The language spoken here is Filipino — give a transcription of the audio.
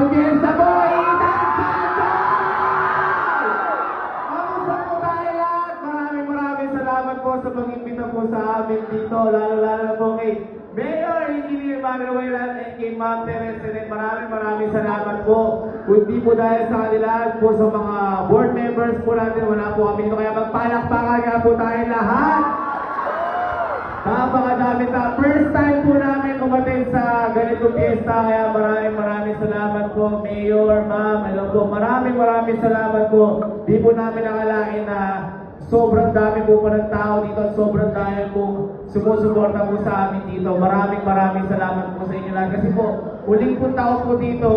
Fiesta po, Ethan Santos! Kamusta po tayo lahat? Maraming salamat po sa pag-imbita po sa amin dito, lalo-lalo na po kay Mayor Engineer Manuel and kay Ma'am Teresa. Maraming salamat po. Kundi po dahil sa kanila po sa mga board members po natin, wala po kami dito. Kaya magpalakpakan nga po tayo lahat. Napakadami ta. First time po namin umatin sa ganitong fiesta. Kaya maraming salamat po, Mayor, Ma'am. Hello po. Maraming salamat po. Di po namin nakalain na sobrang dami po pa ng tao dito. Sobrang dami po sumusuporta po sa amin dito. Maraming salamat po sa inyo lahat. Kasi po, uling po tao po dito.